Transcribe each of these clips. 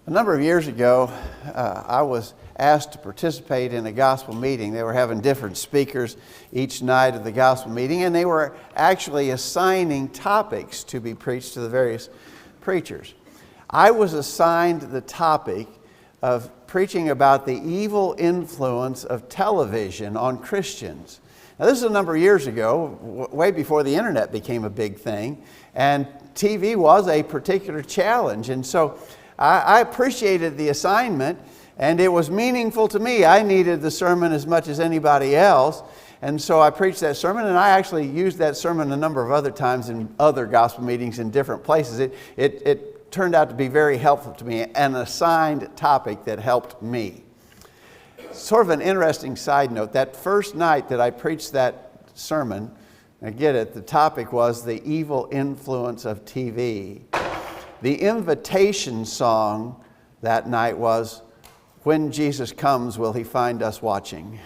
A number of years ago, I was asked to participate in a gospel meeting. They were having different speakers each night of the gospel meeting, and they were actually assigning topics to be preached to the various preachers. I was assigned the topic of preaching about the evil influence of television on Christians. Now, this is a number of years ago, way before the internet became a big thing, and TV was a particular challenge. And so I appreciated the assignment, and it was meaningful to me. I needed the sermon as much as anybody else, and so I preached that sermon, and I actually used that sermon a number of other times in other gospel meetings in different places. It turned out to be very helpful to me, an assigned topic that helped me. Sort of an interesting side note, that first night that I preached that sermon, I get it, the topic was the evil influence of TV. The invitation song that night was, "When Jesus comes, will he find us watching?"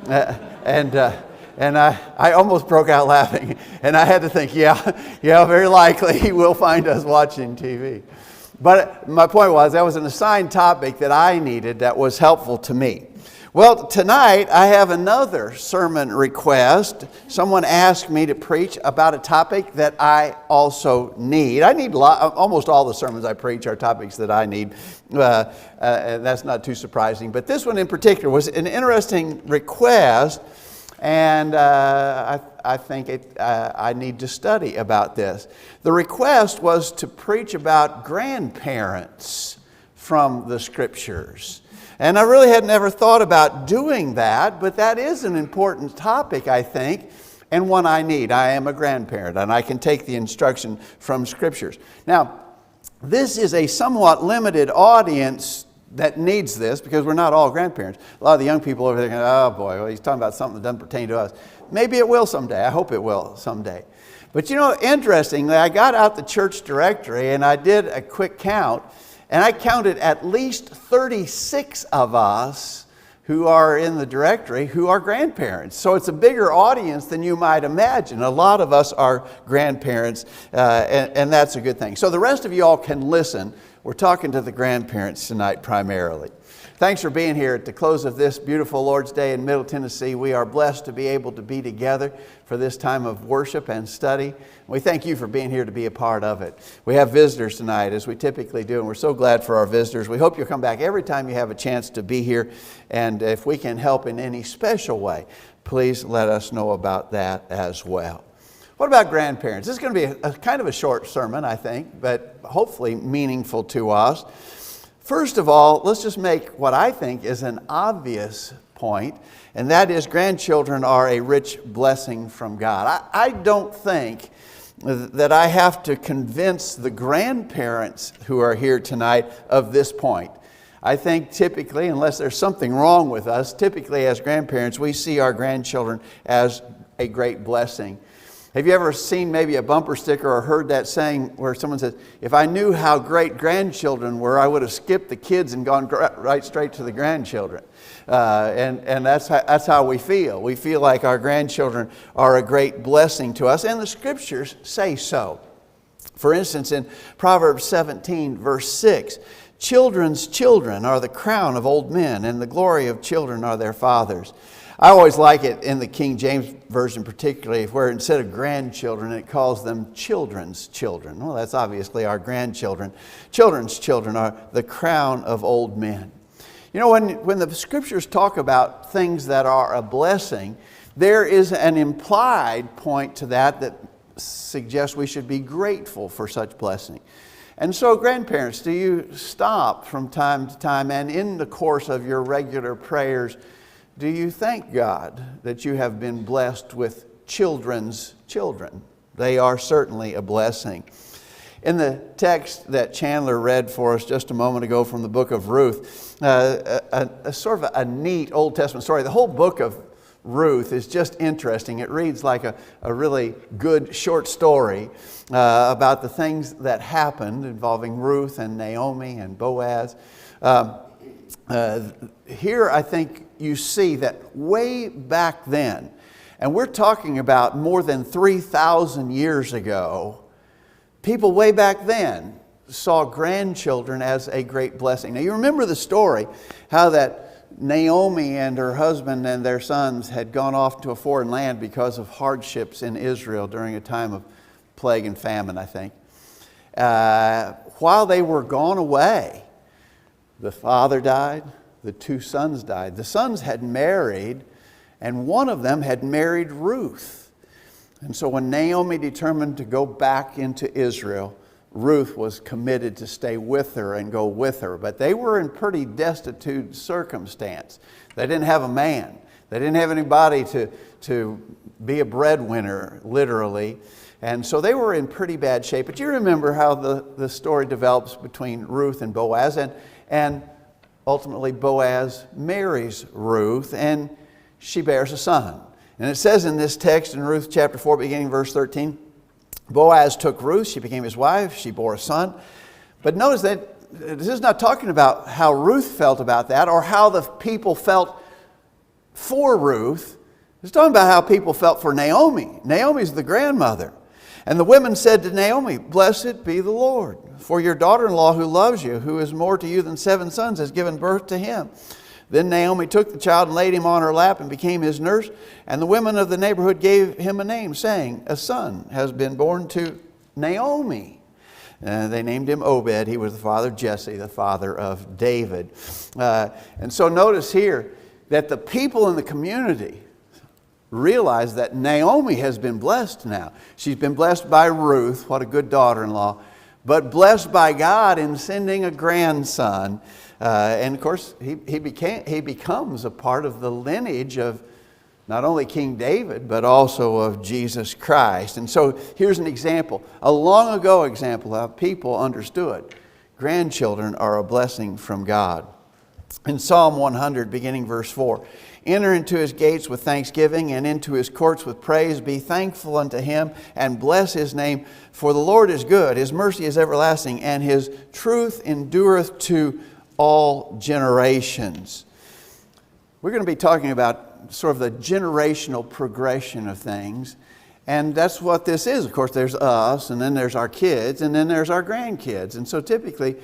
And I almost broke out laughing. And I had to think, yeah, very likely he will find us watching TV. But my point was, that was an assigned topic that I needed that was helpful to me. Well, tonight I have another sermon request. Someone asked me to preach about a topic that I also need. I need almost all the sermons I preach are topics that I need. And that's not too surprising. But this one in particular was an interesting request, and I think I need to study about this. The request was to preach about grandparents from the Scriptures. And I really had never thought about doing that, but that is an important topic, I think, and one I need. I am a grandparent, and I can take the instruction from Scriptures. Now, this is a somewhat limited audience that needs this, because we're not all grandparents. A lot of the young people over there going, "Oh boy, well, he's talking about something that doesn't pertain to us." Maybe it will someday. I hope it will someday. But interestingly, I got out the church directory and I did a quick count, and I counted at least 36 of us who are in the directory who are grandparents. So it's a bigger audience than you might imagine. A lot of us are grandparents, and that's a good thing. So the rest of you all can listen. We're talking to the grandparents tonight primarily. Thanks for being here at the close of this beautiful Lord's Day in Middle Tennessee. We are blessed to be able to be together for this time of worship and study. We thank you for being here to be a part of it. We have visitors tonight, as we typically do, and we're so glad for our visitors. We hope you'll come back every time you have a chance to be here, and if we can help in any special way, please let us know about that as well. What about grandparents? This is going to be a kind of a short sermon, I think, but hopefully meaningful to us. First of all, let's just make what I think is an obvious point, and that is grandchildren are a rich blessing from God. I don't think that I have to convince the grandparents who are here tonight of this point. I think typically, unless there's something wrong with us, typically as grandparents, we see our grandchildren as a great blessing. Have you ever seen maybe a bumper sticker or heard that saying where someone says, "If I knew how great grandchildren were, I would have skipped the kids and gone right straight to the grandchildren." And that's how we feel. We feel like our grandchildren are a great blessing to us, and the Scriptures say so. For instance, in Proverbs 17, verse 6, "Children's children are the crown of old men, and the glory of children are their fathers." I always like it in the King James Version particularly, where instead of grandchildren, it calls them children's children. Well, that's obviously our grandchildren. Children's children are the crown of old men. When the Scriptures talk about things that are a blessing, there is an implied point to that suggests we should be grateful for such blessing. And so, grandparents, do you stop from time to time and in the course of your regular prayers, do you thank God that you have been blessed with children's children? They are certainly a blessing. In the text that Chandler read for us just a moment ago from the book of Ruth, a sort of a neat Old Testament story. The whole book of Ruth is just interesting. It reads like a really good short story about the things that happened involving Ruth and Naomi and Boaz. Here I think you see that way back then, and we're talking about more than 3,000 years ago, people way back then saw grandchildren as a great blessing. Now you remember the story, how that Naomi and her husband and their sons had gone off to a foreign land because of hardships in Israel during a time of plague and famine, I think. While they were gone away, the father died, the two sons died. The sons had married, and one of them had married Ruth. And so when Naomi determined to go back into Israel, Ruth was committed to stay with her and go with her. But they were in pretty destitute circumstance. They didn't have a man. They didn't have anybody to be a breadwinner, literally. And so they were in pretty bad shape. But you remember how the story develops between Ruth and Boaz. And ultimately Boaz marries Ruth, and she bears a son. And it says in this text in Ruth chapter 4, beginning verse 13, Boaz took Ruth, she became his wife, she bore a son. But notice that this is not talking about how Ruth felt about that or how the people felt for Ruth. It's talking about how people felt for Naomi. Naomi's the grandmother. And the women said to Naomi, "Blessed be the Lord, for your daughter-in-law who loves you, who is more to you than 7 sons, has given birth to him." Then Naomi took the child and laid him on her lap and became his nurse. And the women of the neighborhood gave him a name, saying, "A son has been born to Naomi." They named him Obed. He was the father of Jesse, the father of David. And so notice here that the people in the community realize that Naomi has been blessed now. She's been blessed by Ruth, what a good daughter-in-law, but blessed by God in sending a grandson. And of course, he becomes a part of the lineage of not only King David, but also of Jesus Christ. And so here's an example, a long ago example of how people understood grandchildren are a blessing from God. In Psalm 100, beginning verse 4, "Enter into his gates with thanksgiving and into his courts with praise. Be thankful unto him and bless his name. For the Lord is good, his mercy is everlasting, and his truth endureth to all generations." We're going to be talking about sort of the generational progression of things. And that's what this is. Of course, there's us, and then there's our kids, and then there's our grandkids. And so typically,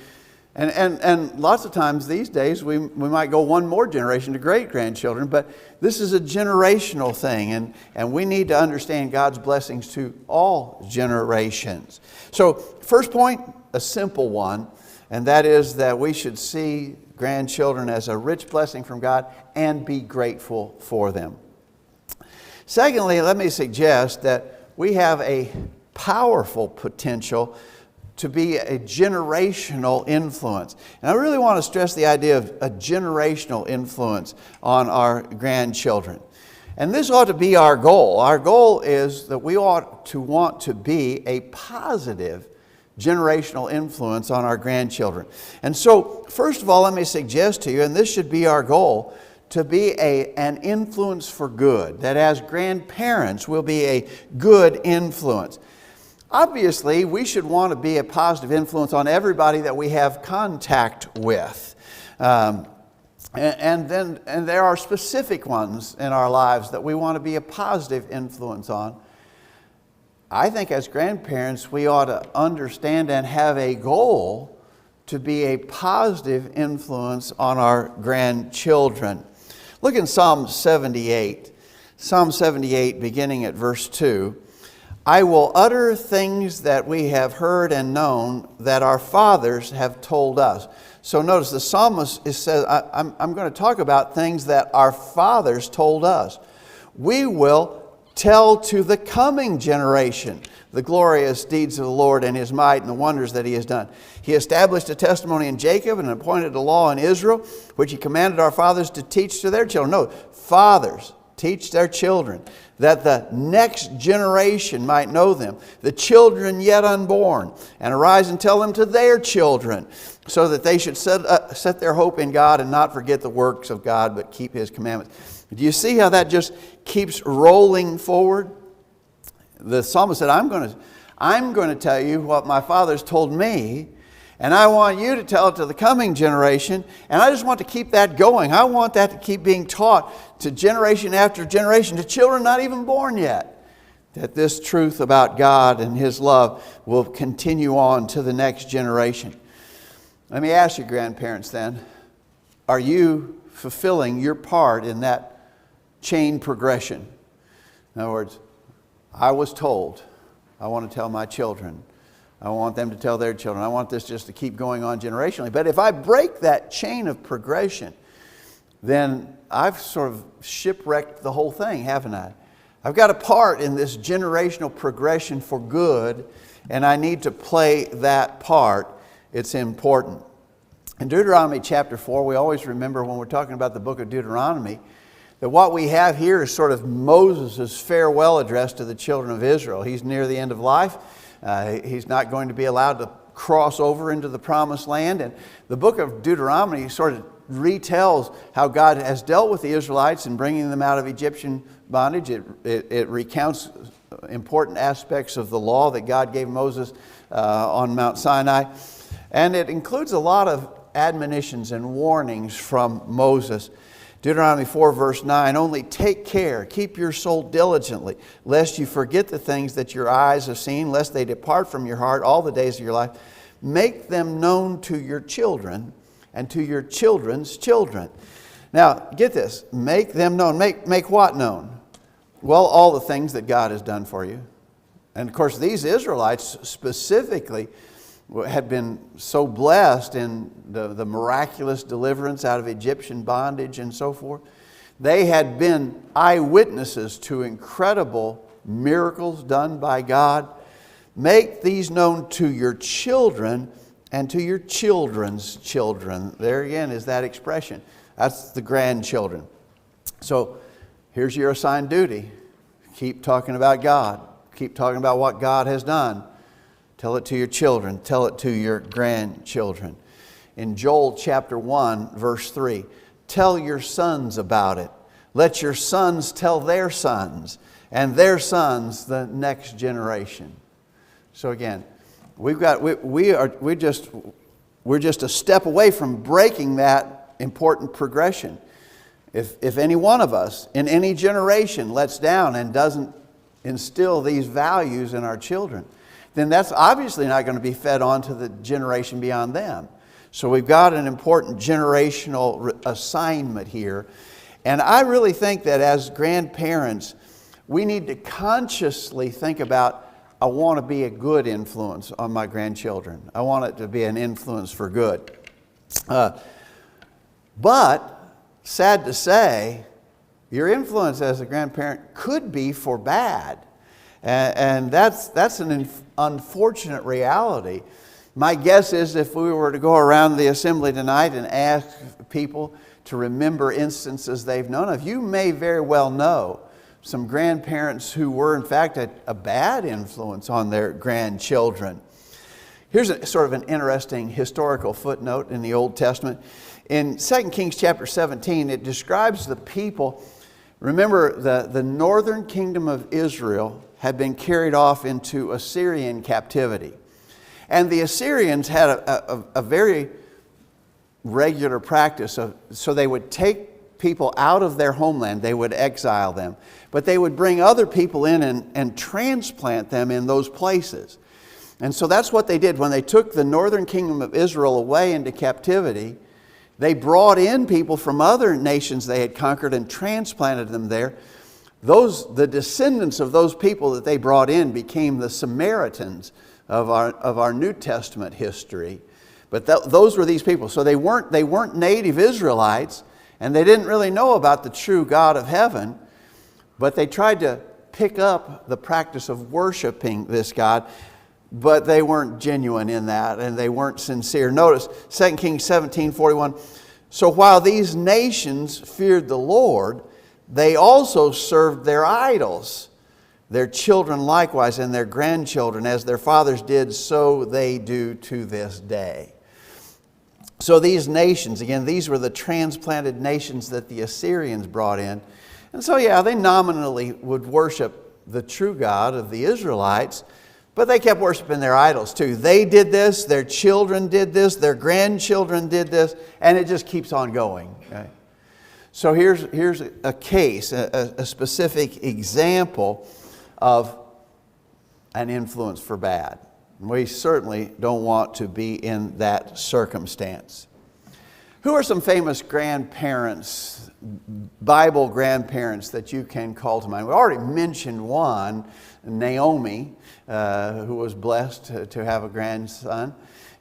and lots of times these days, we might go one more generation to great-grandchildren, but this is a generational thing, and we need to understand God's blessings to all generations. So first point, a simple one, and that is that we should see grandchildren as a rich blessing from God and be grateful for them. Secondly, let me suggest that we have a powerful potential to be a generational influence. And I really want to stress the idea of a generational influence on our grandchildren. And this ought to be our goal. Our goal is that we ought to want to be a positive generational influence on our grandchildren. And so, first of all, let me suggest to you, and this should be our goal, to be an influence for good. That as grandparents, we'll be a good influence. Obviously, we should want to be a positive influence on everybody that we have contact with. And there are specific ones in our lives that we want to be a positive influence on. I think as grandparents, we ought to understand and have a goal to be a positive influence on our grandchildren. Look in Psalm 78. Psalm 78, beginning at verse 2. "I will utter things that we have heard and known, that our fathers have told us." So notice the psalmist says, I'm going to talk about things that our fathers told us. We will tell to the coming generation the glorious deeds of the Lord and his might and the wonders that he has done. He established a testimony in Jacob and appointed a law in Israel, which he commanded our fathers to teach to their children. No, fathers teach their children, that the next generation might know them, the children yet unborn, and arise and tell them to their children, so that they should set their hope in God and not forget the works of God, but keep his commandments. Do you see how that just keeps rolling forward? The psalmist said, I'm going to tell you what my fathers told me, and I want you to tell it to the coming generation, and I just want to keep that going. I want that to keep being taught to generation after generation, to children not even born yet. that this truth about God and His love will continue on to the next generation. Let me ask you, grandparents, then, are you fulfilling your part in that chain progression? In other words, I was told, I want to tell my children. I want them to tell their children. I want this just to keep going on generationally. But if I break that chain of progression, then I've sort of shipwrecked the whole thing, haven't I? I've got a part in this generational progression for good, and I need to play that part. It's important. In Deuteronomy chapter 4, we always remember when we're talking about the book of Deuteronomy, that what we have here is sort of Moses' farewell address to the children of Israel. He's near the end of life. He's not going to be allowed to cross over into the promised land. And the book of Deuteronomy sort of retells how God has dealt with the Israelites in bringing them out of Egyptian bondage. It recounts important aspects of the law that God gave Moses on Mount Sinai. And it includes a lot of admonitions and warnings from Moses. Deuteronomy 4 verse 9, only take care, keep your soul diligently, lest you forget the things that your eyes have seen, lest they depart from your heart all the days of your life. Make them known to your children and to your children's children. Now, get this, make them known. Make what known? Well, all the things that God has done for you. And of course, these Israelites specifically had been so blessed in the miraculous deliverance out of Egyptian bondage and so forth. They had been eyewitnesses to incredible miracles done by God. Make these known to your children and to your children's children. There again is that expression. That's the grandchildren. So here's your assigned duty. Keep talking about God. Keep talking about what God has done. Tell it to your children. Tell it to your grandchildren. In Joel chapter 1, verse 3, tell your sons about it. Let your sons tell their sons, and their sons the next generation. So again, we're just a step away from breaking that important progression. If any one of us in any generation lets down and doesn't instill these values in our children, then that's obviously not going to be fed on to the generation beyond them. So we've got an important generational assignment here. And I really think that as grandparents, we need to consciously think about, I want to be a good influence on my grandchildren. I want it to be an influence for good. But, sad to say, your influence as a grandparent could be for bad. And that's an unfortunate reality. My guess is if we were to go around the assembly tonight and ask people to remember instances they've known of, you may very well know some grandparents who were in fact a bad influence on their grandchildren. Here's sort of an interesting historical footnote in the Old Testament. In 2 Kings chapter 17, it describes the people. Remember, the northern kingdom of Israel had been carried off into Assyrian captivity. And the Assyrians had a very regular practice so they would take people out of their homeland, they would exile them, but they would bring other people in and transplant them in those places. And so that's what they did. When they took the northern kingdom of Israel away into captivity, they brought in people from other nations they had conquered and transplanted them there. The descendants of those people that they brought in became the Samaritans of our New Testament history. But those were these people. So they weren't native Israelites, and they didn't really know about the true God of heaven, but they tried to pick up the practice of worshiping this God, but they weren't genuine in that, and they weren't sincere. Notice 2 Kings 17:41. So while these nations feared the Lord, they also served their idols. Their children likewise and their grandchildren, as their fathers did, so they do to this day. So these nations, again, these were the transplanted nations that the Assyrians brought in. And so, yeah, they nominally would worship the true God of the Israelites, but they kept worshiping their idols too. They did this, their children did this, their grandchildren did this, and it just keeps on going. Okay? So here's a case, a specific example of an influence for bad. We certainly don't want to be in that circumstance. Who are some famous grandparents, Bible grandparents that you can call to mind? We already mentioned one, Naomi, who was blessed to have a grandson.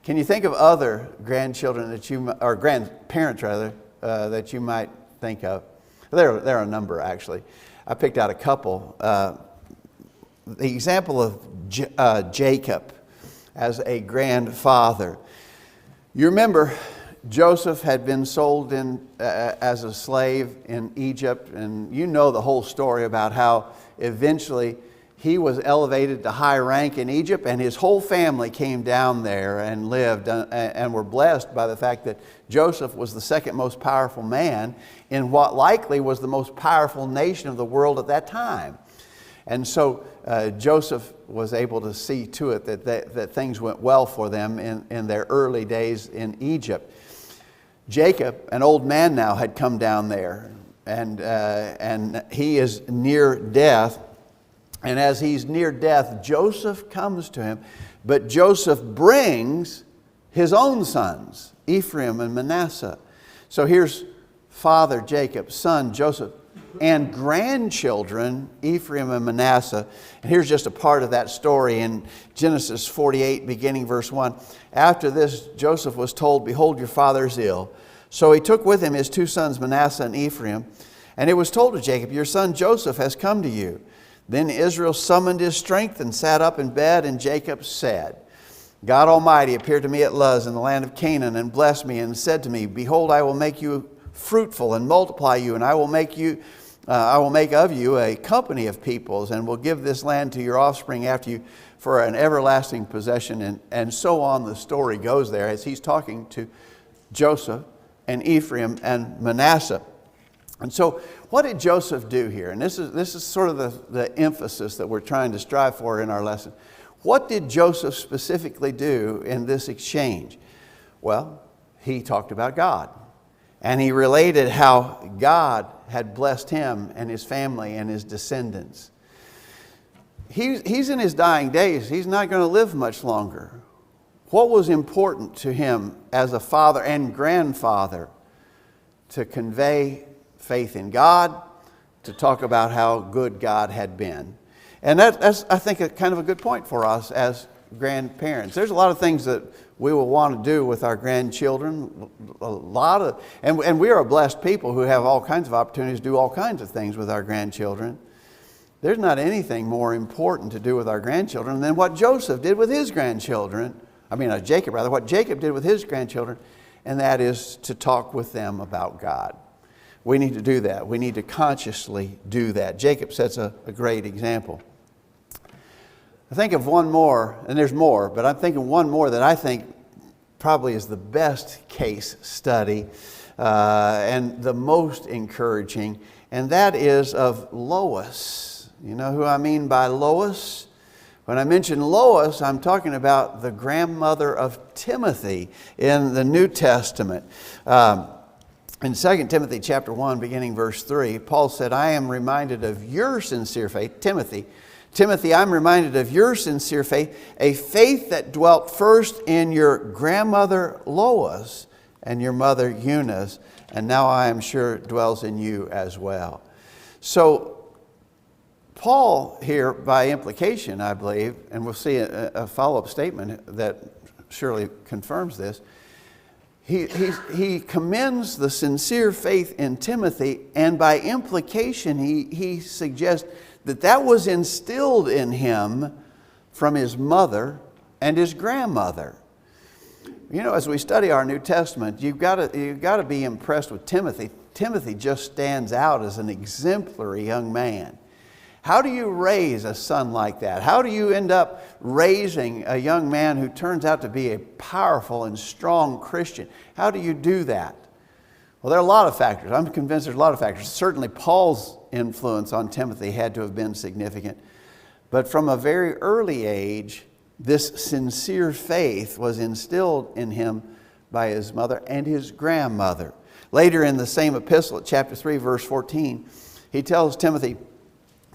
Can you think of other grandchildren that or grandparents rather, that you might think of? There are a number actually. I picked out a couple. The example of Jacob as a grandfather. You remember Joseph had been sold in as a slave in Egypt, and you know the whole story about how eventually he was elevated to high rank in Egypt, and his whole family came down there and lived and were blessed by the fact that Joseph was the second most powerful man in what likely was the most powerful nation of the world at that time. And so Joseph was able to see to it that things went well for them in their early days in Egypt. Jacob, an old man now, had come down there, and he is near death. And as he's near death, Joseph comes to him, but Joseph brings his own sons, Ephraim and Manasseh. So here's father Jacob, son Joseph, and grandchildren Ephraim and Manasseh. And here's just a part of that story in Genesis 48, beginning verse 1. After this, Joseph was told, "Behold, your father is ill." So he took with him his two sons, Manasseh and Ephraim. And it was told to Jacob, "Your son Joseph has come to you." Then Israel summoned his strength and sat up in bed, and Jacob said, "God Almighty appeared to me at Luz in the land of Canaan and blessed me and said to me, Behold, I will make you fruitful and multiply you, and I will make of you a company of peoples, and will give this land to your offspring after you for an everlasting possession." And so on the story goes there as he's talking to Joseph and Ephraim and Manasseh. And so what did Joseph do here? And this is sort of the emphasis that we're trying to strive for in our lesson. What did Joseph specifically do in this exchange? Well, he talked about God. And he related how God had blessed him and his family and his descendants. He's in his dying days. He's not going to live much longer. What was important to him as a father and grandfather? To convey faith in God, to talk about how good God had been. And that's, I think, kind of a good point for us as grandparents. There's a lot of things that we will want to do with our grandchildren. And we are a blessed people who have all kinds of opportunities to do all kinds of things with our grandchildren. There's not anything more important to do with our grandchildren than what Joseph did with his grandchildren. Jacob rather, what Jacob did with his grandchildren, and that is to talk with them about God. We need to do that. We need to consciously do that. Jacob sets a great example. I think of one more, and there's more, but I'm thinking one more that I think probably is the best case study and the most encouraging, and that is of Lois. You know who I mean by Lois? When I mention Lois, I'm talking about the grandmother of Timothy in the New Testament. In 2 Timothy chapter 1, beginning verse 3, Paul said, "I am reminded of your sincere faith," Timothy, "I'm reminded of your sincere faith, a faith that dwelt first in your grandmother Lois and your mother Eunice, and now I am sure dwells in you as well." So Paul here, by implication, I believe, and we'll see a follow-up statement that surely confirms this, he commends the sincere faith in Timothy, and by implication he suggests that was instilled in him from his mother and his grandmother. You know, as we study our New Testament, you've got to be impressed with Timothy. Timothy just stands out as an exemplary young man. How do you raise a son like that? How do you end up raising a young man who turns out to be a powerful and strong Christian? How do you do that? Well, there are a lot of factors. I'm convinced there's a lot of factors. Certainly Paul's influence on Timothy had to have been significant. But from a very early age, this sincere faith was instilled in him by his mother and his grandmother. Later in the same epistle, at chapter 3, verse 14, he tells Timothy,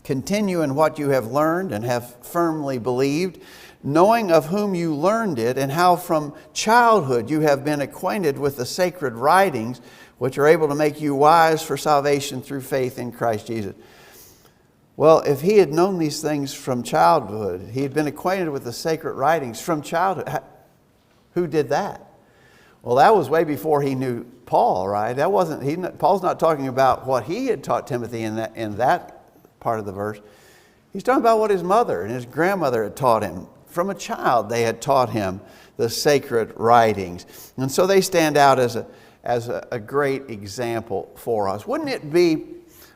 Continue in what you have learned and have firmly believed, knowing of whom you learned it, and how from childhood you have been acquainted with the sacred writings, which are able to make you wise for salvation through faith in Christ Jesus. Well, if he had known these things from childhood, he had been acquainted with the sacred writings from childhood. Who did that? Well, that was way before he knew Paul, right? Paul's not talking about what he had taught Timothy in that part of the verse. He's talking about what his mother and his grandmother had taught him. From a child, they had taught him the sacred writings. And so they stand out as a great example for us. Wouldn't it be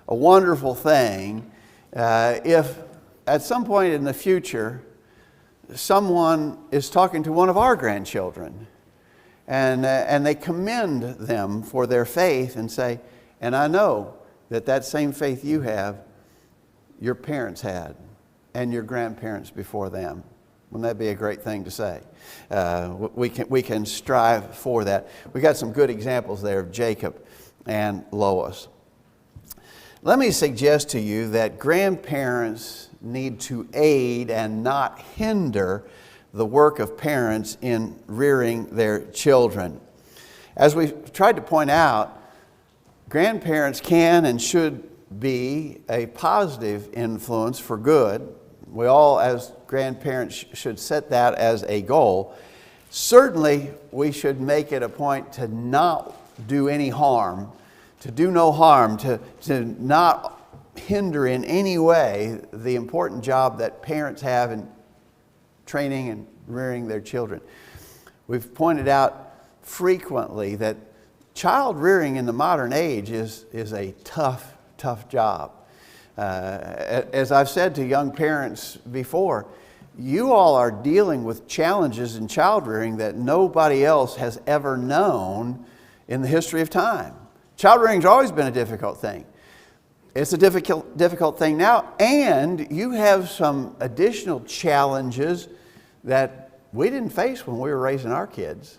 a wonderful thing if at some point in the future someone is talking to one of our grandchildren and they commend them for their faith and say, and I know that same faith you have, your parents had, and your grandparents before them. Wouldn't that be a great thing to say? We can strive for that. We got some good examples there of Jacob and Lois. Let me suggest to you that grandparents need to aid and not hinder the work of parents in rearing their children. As we've tried to point out, grandparents can and should be a positive influence for good. We all, as grandparents, should set that as a goal. Certainly, we should make it a point to not do any harm, to do no harm, to not hinder in any way the important job that parents have in training and rearing their children. We've pointed out frequently that child rearing in the modern age is a tough job. As I've said to young parents before, you all are dealing with challenges in child rearing that nobody else has ever known in the history of time. Child rearing has always been a difficult thing. It's a difficult thing now, and you have some additional challenges that we didn't face when we were raising our kids.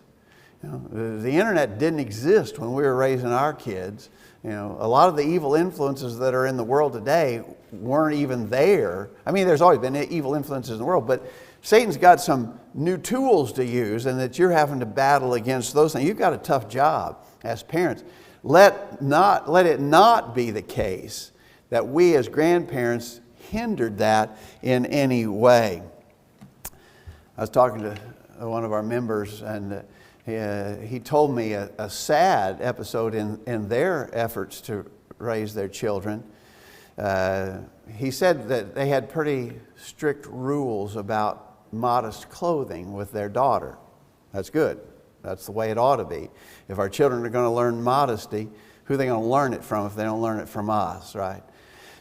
The internet didn't exist when we were raising our kids. A lot of the evil influences that are in the world today weren't even there. I mean, there's always been evil influences in the world, but Satan's got some new tools to use, and that you're having to battle against those things. You've got a tough job as parents. Let it not be the case that we as grandparents hindered that in any way. I was talking to one of our members, and he told me a sad episode in their efforts to raise their children. He said that they had pretty strict rules about modest clothing with their daughter. That's good. That's the way it ought to be. If our children are going to learn modesty, who are they going to learn it from if they don't learn it from us, right?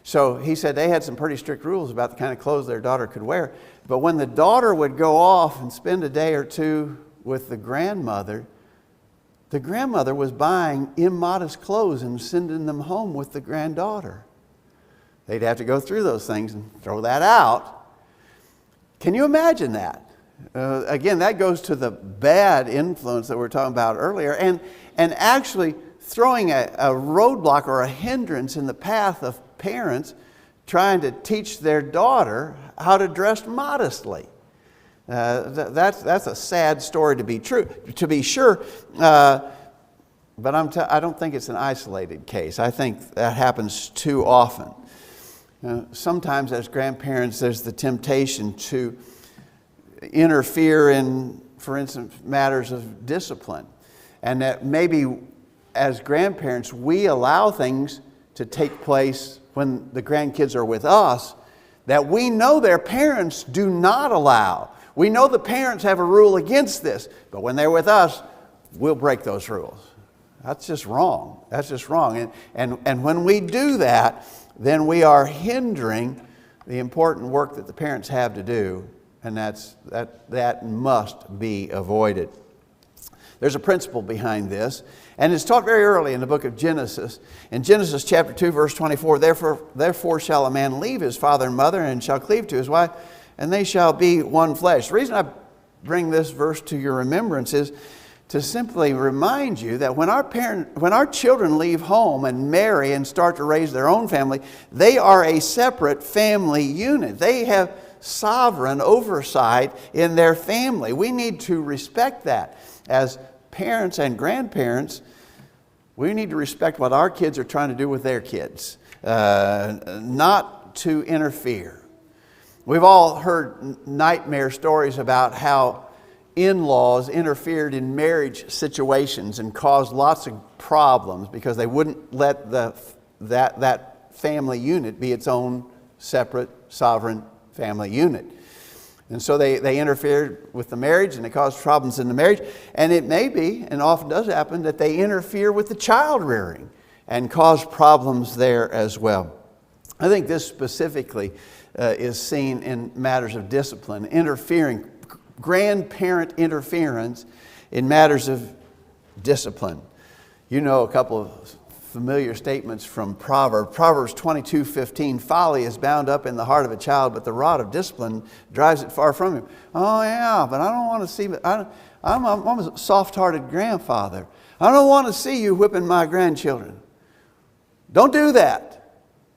So he said they had some pretty strict rules about the kind of clothes their daughter could wear. But when the daughter would go off and spend a day or two with the grandmother was buying immodest clothes and sending them home with the granddaughter. They'd have to go through those things and throw that out. Can you imagine that? Again, that goes to the bad influence that we were talking about earlier, and actually throwing a roadblock or a hindrance in the path of parents trying to teach their daughter how to dress modestly. That's a sad story to be sure, but I don't think it's an isolated case. I think that happens too often. Sometimes as grandparents, there's the temptation to interfere in, for instance, matters of discipline. And that maybe as grandparents, we allow things to take place when the grandkids are with us that we know their parents do not allow. We know the parents have a rule against this, but when they're with us, we'll break those rules. That's just wrong. That's just wrong. And when we do that, then we are hindering the important work that the parents have to do, and that must be avoided. There's a principle behind this, and it's taught very early in the book of Genesis. In Genesis chapter 2, verse 24, Therefore shall a man leave his father and mother, and shall cleave to his wife, and they shall be one flesh. The reason I bring this verse to your remembrance is to simply remind you that when our children leave home and marry and start to raise their own family, they are a separate family unit. They have sovereign oversight in their family. We need to respect that. As parents and grandparents, we need to respect what our kids are trying to do with their kids, not to interfere. We've all heard nightmare stories about how in-laws interfered in marriage situations and caused lots of problems because they wouldn't let that family unit be its own separate, sovereign family unit. And so they interfered with the marriage, and it caused problems in the marriage. And it may be, and often does happen, that they interfere with the child rearing and cause problems there as well. I think this specifically is seen in matters of discipline, grandparent interference in matters of discipline. You know a couple of familiar statements from Proverbs. Proverbs 22:15, folly is bound up in the heart of a child, but the rod of discipline drives it far from him. Oh yeah, but I don't want to see, I'm a soft-hearted grandfather. I don't want to see you whipping my grandchildren. Don't do that.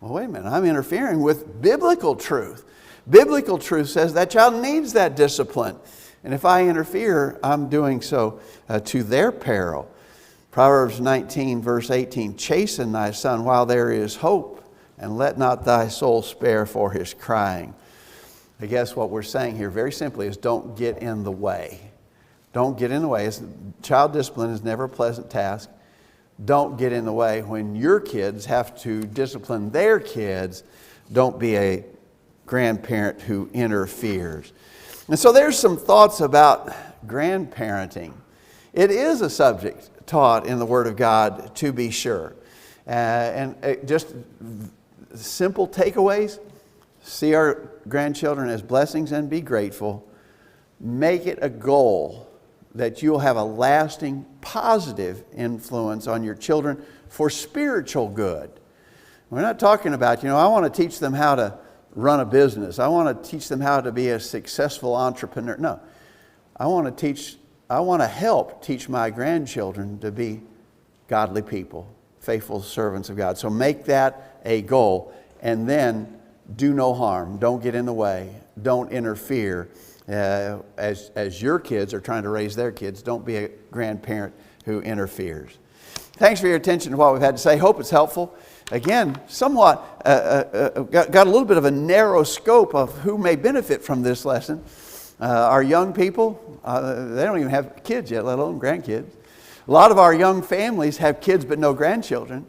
Well, wait a minute, I'm interfering with biblical truth. Biblical truth says that child needs that discipline. And if I interfere, I'm doing so to their peril. Proverbs 19, verse 18, chasten thy son while there is hope, and let not thy soul spare for his crying. I guess what we're saying here very simply is don't get in the way. Don't get in the way. Child discipline is never a pleasant task. Don't get in the way. When your kids have to discipline their kids, don't be a grandparent who interferes. And so there's some thoughts about grandparenting. It is a subject taught in the Word of God, to be sure. And just simple takeaways: see our grandchildren as blessings and be grateful. Make it a goal that you'll have a lasting positive influence on your children for spiritual good. We're not talking about, I want to teach them how to run a business. I want to teach them how to be a successful entrepreneur. No, I want to help teach my grandchildren to be godly people, faithful servants of God. So make that a goal, and then do no harm. Don't get in the way. Don't interfere. As your kids are trying to raise their kids, don't be a grandparent who interferes. Thanks for your attention to what we've had to say. Hope it's helpful. Again, somewhat got a little bit of a narrow scope of who may benefit from this lesson. Our young people, they don't even have kids yet, let alone grandkids. A lot of our young families have kids but no grandchildren.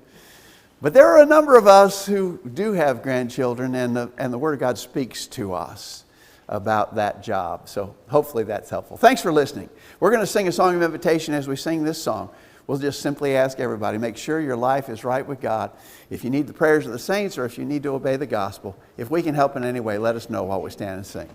But there are a number of us who do have grandchildren, and the Word of God speaks to us about that job. So hopefully that's helpful. Thanks for listening. We're going to sing a song of invitation. As we sing this song, we'll just simply ask everybody, make sure your life is right with God. If you need the prayers of the saints, or if you need to obey the gospel, if we can help in any way, let us know while we stand and sing.